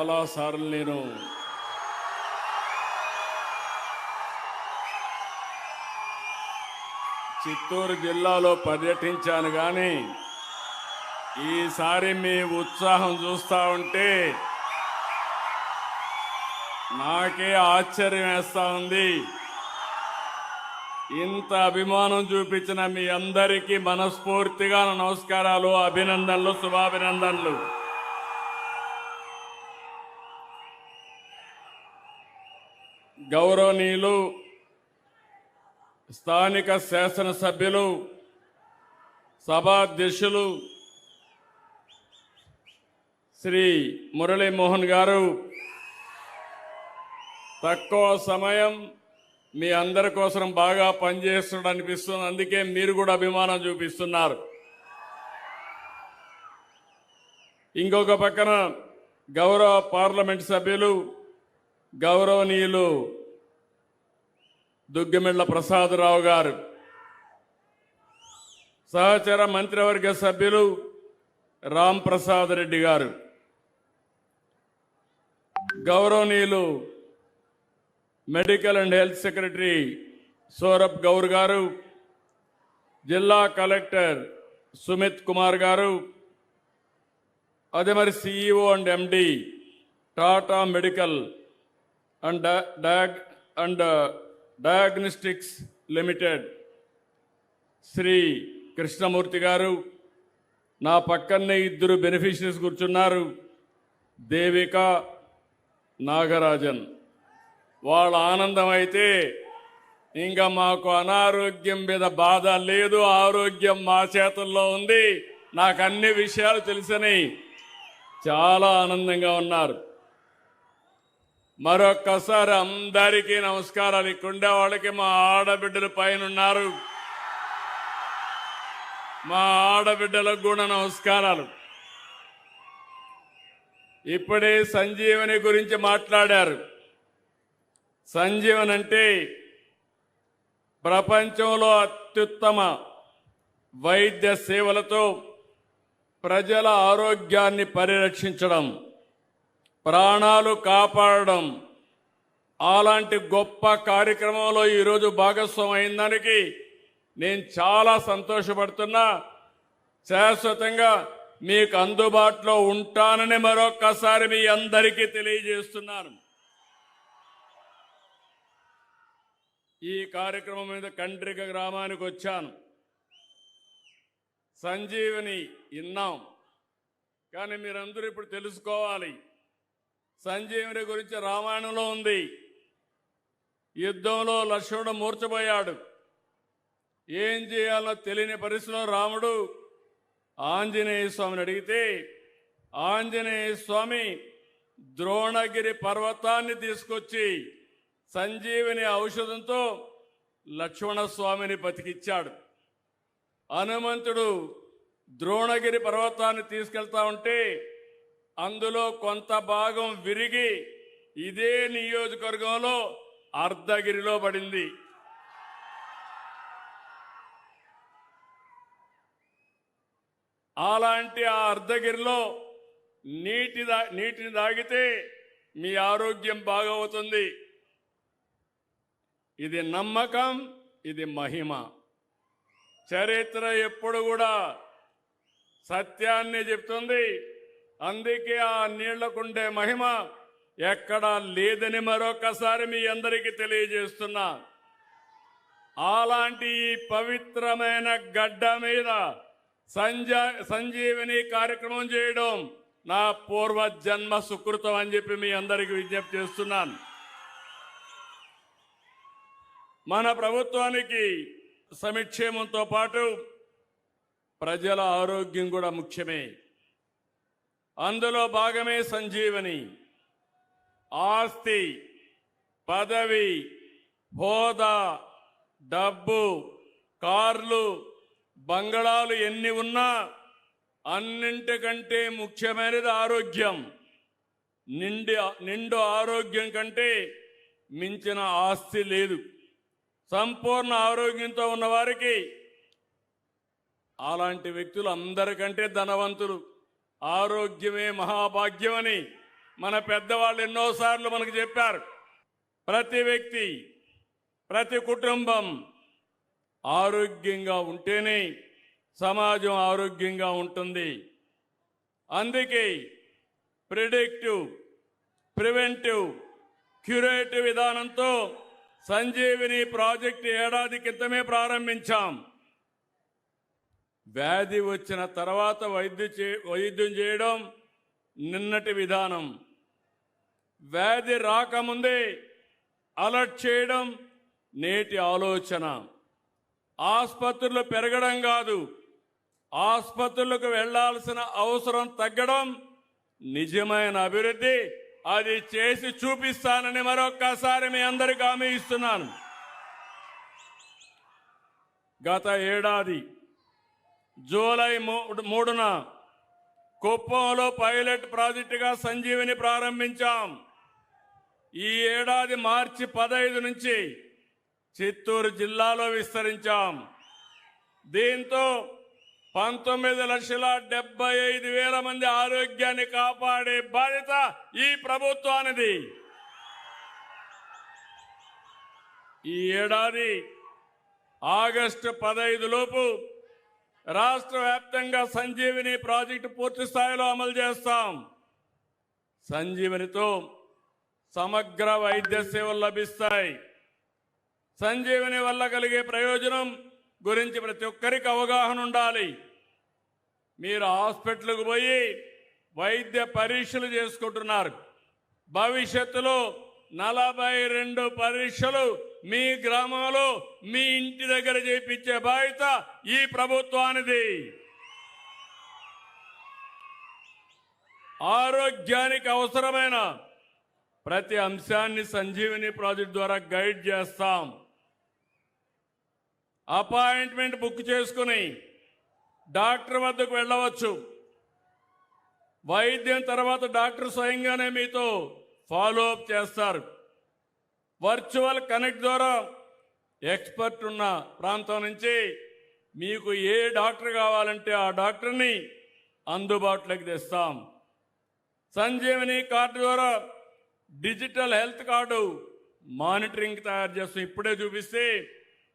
చాలాసార్లు నేను చిత్తూరు జిల్లాలో పర్యటించాను, కానీ ఈసారి మీ ఉత్సాహం చూస్తూ ఉంటే నాకే ఆశ్చర్యం వేస్తూ ఉంది. ఇంత అభిమానం చూపించిన మీ అందరికీ మనస్ఫూర్తిగా నమస్కారాలు, అభినందనలు, శుభాభినందనలు. గౌరవనీయులు స్థానిక శాసనసభ్యులు, సభాధ్యక్షులు శ్రీ మురళీమోహన్ గారు తక్కువ సమయం మీ అందరి కోసం బాగా పనిచేస్తున్నట్టు అనిపిస్తుంది. అందుకే మీరు కూడా అభిమానం చూపిస్తున్నారు. ఇంకొక పక్కన గౌరవ పార్లమెంట్ సభ్యులు గౌరవనీయులు దుగ్గిమెళ్ల ప్రసాదరావు గారు, సహచర మంత్రివర్గ సభ్యులు రామ్ ప్రసాద్ రెడ్డి గారు, గౌరవనీయులు medical and health secretary Saurabh Gaur garu, జిల్లా కలెక్టర్ సుమిత్ కుమార్ గారు, అదే మరి CEO and MD Tata medical and diagnostics limited Shri Krishnamurthy garu, నా పక్కనే ఇద్దరు బెనిఫిషరీస్ కూర్చున్నారు, దేవిక, నాగరాజన్. వాళ్ళ ఆనందం అయితే ఇంకా మాకు అనారోగ్యం మీద బాధ లేదు, ఆరోగ్యం మా చేతుల్లో ఉంది, నాకు అన్ని విషయాలు తెలుసని చాలా ఆనందంగా ఉన్నారు. మరొక్కసారి అందరికీ నమస్కారాలు. ఇక్కడుండే వాళ్ళకి మా ఆడబిడ్డల పైన ఉన్నారు, మా ఆడబిడ్డలకు కూడా నమస్కారాలు. ఇప్పుడే సంజీవని గురించి మాట్లాడారు. సంజీవన్ అంటే ప్రపంచంలో అత్యుత్తమ వైద్య సేవలతో ప్రజల ఆరోగ్యాన్ని పరిరక్షించడం, ప్రాణాలు కాపాడడం, అలాంటి గొప్ప కార్యక్రమంలో ఈరోజు భాగస్వామి అయిన దానికి నేను చాలా సంతోషపడుతున్నా. శాశ్వతంగా మీకు అందుబాటులో ఉంటానని మరొక్కసారి మీ అందరికీ తెలియజేస్తున్నాను. ఈ కార్యక్రమం మీద కండ్రిక గ్రామానికి వచ్చాను. సంజీవని విన్నాం, కానీ మీరందరూ ఇప్పుడు తెలుసుకోవాలి. సంజీవని గురించి రామాయణంలో ఉంది. యుద్ధంలో లక్ష్మణుడు మూర్ఛపోయాడు. ఏం చేయాలో తెలియని పరిస్థితిలో రాముడు ఆంజనేయ స్వామిని అడిగితే ఆంజనేయ స్వామి ద్రోణగిరి పర్వతాన్ని తీసుకొచ్చి సంజీవిని ఔషధంతో లక్ష్మణస్వామిని బతికిచ్చాడు. హనుమంతుడు ద్రోణగిరి పర్వతాన్ని తీసుకెళ్తా ఉంటే అందులో కొంత భాగం విరిగి ఇదే నియోజకవర్గంలో అర్ధగిరిలో పడింది. అలాంటి ఆ అర్ధగిరిలో నీటిని తాగితే మీ ఆరోగ్యం బాగవుతుంది. ఇది నమ్మకం, ఇది మహిమ. చరిత్ర ఎప్పుడు కూడా సత్యాన్ని చెప్తుంది. అందుకే ఆ నీళ్లకుండే మహిమ ఎక్కడా లేదని మరొకసారి మీ అందరికీ తెలియజేస్తున్నా. అలాంటి ఈ పవిత్రమైన గడ్డ మీద సంజీవని కార్యక్రమం చేయడం నా పూర్వ జన్మ సుకృతం అని చెప్పి మీ అందరికీ విజ్ఞప్తి చేస్తున్నాను. మన ప్రభుత్వానికి సంక్షేమంతో పాటు ప్రజల ఆరోగ్యం కూడా ముఖ్యమే. అందులో భాగమే సంజీవని. ఆస్తి, పదవి, హోదా, డబ్బు, కార్లు, బంగళాలు ఎన్ని ఉన్నా అన్నింటికంటే ముఖ్యమైనది ఆరోగ్యం. నిండు ఆరోగ్యం కంటే మించిన ఆస్తి లేదు. సంపూర్ణ ఆరోగ్యంతో ఉన్నవారికి అలాంటి వ్యక్తులు అందరికంటే ధనవంతులు. ఆరోగ్యమే మహాభాగ్యమని మన పెద్దవాళ్ళు ఎన్నోసార్లు మనకు చెప్పారు. ప్రతి వ్యక్తి, ప్రతి కుటుంబం ఆరోగ్యంగా ఉంటేనే సమాజం ఆరోగ్యంగా ఉంటుంది. అందుకే ప్రిడిక్టివ్, ప్రివెంటివ్, క్యూరేటివ్ విధానంతో సంజీవిని ప్రాజెక్టు ఏడాది క్రితమే ప్రారంభించాం. వ్యాధి వచ్చిన తర్వాత వైద్యం చేయడం నిన్నటి విధానం. వ్యాధి రాకముందే అలర్ట్ చేయడం నేటి ఆలోచన. ఆసుపత్రులు పెరగడం కాదు, ఆసుపత్రులకు వెళ్లాల్సిన అవసరం తగ్గడం నిజమైన అభివృద్ధి. అది చేసి చూపిస్తానని మరొక్కసారి మీ అందరికీ హామీ ఇస్తున్నాను. గత ఏడాది జూలై 3న కుప్పంలో పైలట్ ప్రాజెక్టుగా సంజీవిని ప్రారంభించాం. ఈ ఏడాది మార్చి 15 నుంచి చిత్తూరు జిల్లాలో విస్తరించాం. దీంతో 19,75,000 మంది ఆరోగ్యాన్ని కాపాడే బాధ్యత ఈ ప్రభుత్వానిది. ఈ ఏడాది ఆగస్టు 15 లోపు రాష్ట్ర వ్యాప్తంగా సంజీవిని ప్రాజెక్టు పూర్తి స్థాయిలో అమలు చేస్తాం. సంజీవినితో సమగ్ర వైద్య సేవలు లభిస్తాయి. సంజీవిని వల్ల కలిగే ప్రయోజనం గురించి ప్రతి ఒక్కరికి అవగాహన ఉండాలి. మీరు హాస్పిటల్కు పోయి వైద్య పరీక్షలు చేసుకుంటున్నారు. భవిష్యత్తులో 42 పరీక్షలు మీ గ్రామంలో మీ ఇంటి దగ్గర చేయించే బాధ్యత ఈ ప్రభుత్వానిది. ఆరోగ్యానికి అవసరమైన ప్రతి అంశాన్ని సంజీవిని ప్రాజెక్ట్ ద్వారా గైడ్ చేస్తాం. అపాయింట్మెంట్ బుక్ చేసుకుని డాక్టర్ వద్దకు వెళ్ళవచ్చు. వైద్యం తర్వాత డాక్టర్ స్వయంగానే మీతో ఫాలో అప్ చేస్తారు. వర్చువల్ కనెక్ట్ ద్వారా ఎక్స్పర్ట్ ఉన్న ప్రాంతం నుంచి మీకు ఏ డాక్టర్ కావాలంటే ఆ డాక్టర్ని అందుబాటులోకి తెస్తాం. సంజీవని కార్డు ద్వారా డిజిటల్ హెల్త్ కార్డు మానిటరింగ్ తయారు చేస్తాం. ఇప్పుడే చూపిస్తే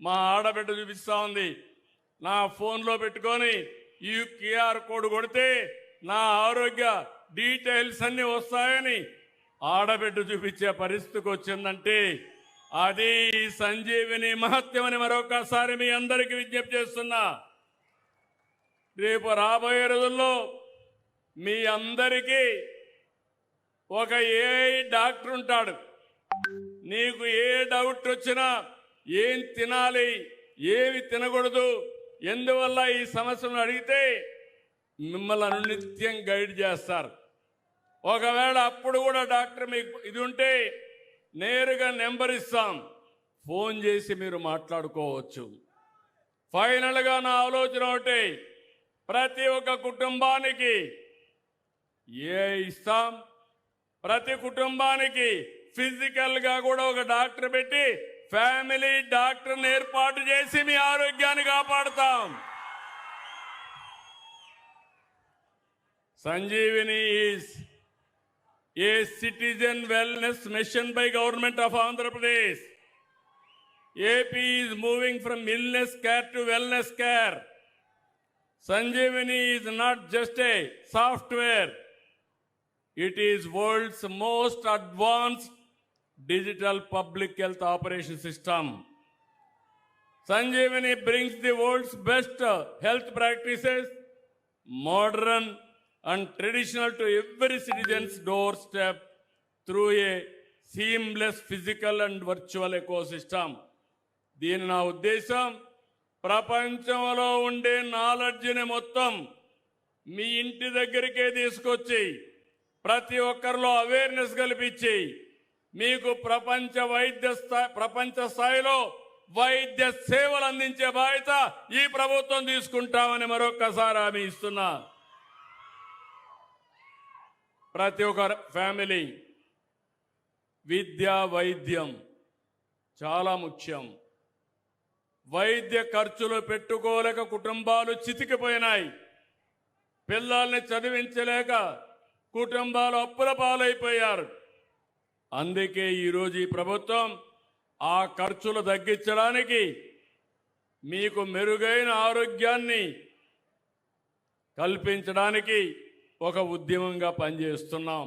మా ఆడబిడ్డ చూపిస్తా ఉంది. నా ఫోన్లో పెట్టుకొని ఈ క్యూఆర్ కోడ్ కొడితే నా ఆరోగ్య డీటెయిల్స్ అన్ని వస్తాయని ఆడబిడ్డ చూపించే పరిస్థితికి వచ్చిందంటే అది సంజీవిని మహత్యమని మరొకసారి మీ అందరికీ విజ్ఞప్తి చేస్తున్నా. రేపు రాబోయే రోజుల్లో మీ అందరికీ ఒక ఏఐ డాక్టర్ ఉంటాడు. నీకు ఏ డౌట్ వచ్చినా ఏం తినాలి, ఏమి తినకూడదు, ఎందువల్ల ఈ సమస్యను అడిగితే మిమ్మల్ని నిత్యం గైడ్ చేస్తారు. ఒకవేళ అప్పుడు కూడా డాక్టర్ మీకు ఇది ఉంటే నేరుగా నెంబర్ ఇస్తాం, ఫోన్ చేసి మీరు మాట్లాడుకోవచ్చు. ఫైనల్గా నా ఆలోచన ఒకటి, ప్రతి ఒక్క కుటుంబానికి ఇస్తాం. ప్రతి కుటుంబానికి ఫిజికల్గా కూడా ఒక డాక్టర్ పెట్టి ఫ్యామిలీ డాక్టర్ని ఏర్పాటు చేసి మీ ఆరోగ్యాన్ని కాపాడుతాం. Sanjeevini is a citizen wellness mission by government of Andhra Pradesh. AP is moving from illness care to wellness care. Sanjeevani is not just a software. It is world's most advanced digital public health operation system. Sanjeevani brings the world's best health practices, modern and traditional, to every citizen's doorstep through a seamless physical and virtual ecosystem. దీని నా ఉద్దేశం, ప్రపంచంలో ఉండే నాలెడ్జ్ని మొత్తం మీ ఇంటి దగ్గరికే తీసుకొచ్చి ప్రతి ఒక్కరిలో అవేర్నెస్ కల్పించి మీకు ప్రపంచ స్థాయిలో వైద్య సేవలు అందించే బాధ్యత ఈ ప్రభుత్వం తీసుకుంటామని మరొక్కసారి హామీ ఇస్తున్నా. ప్రతి ఒక్క ఫ్యామిలీ విద్య, వైద్యం చాలా ముఖ్యం. వైద్య ఖర్చులు పెట్టుకోలేక కుటుంబాలు చితికిపోయినాయి. పిల్లల్ని చదివించలేక కుటుంబాలు అప్పుల పాలైపోయారు. అందుకే ఈరోజు ఈ ప్రభుత్వం ఆ ఖర్చులు తగ్గించడానికి, మీకు మెరుగైన ఆరోగ్యాన్ని కల్పించడానికి ఒక ఉద్యమంగా పనిచేస్తున్నాం.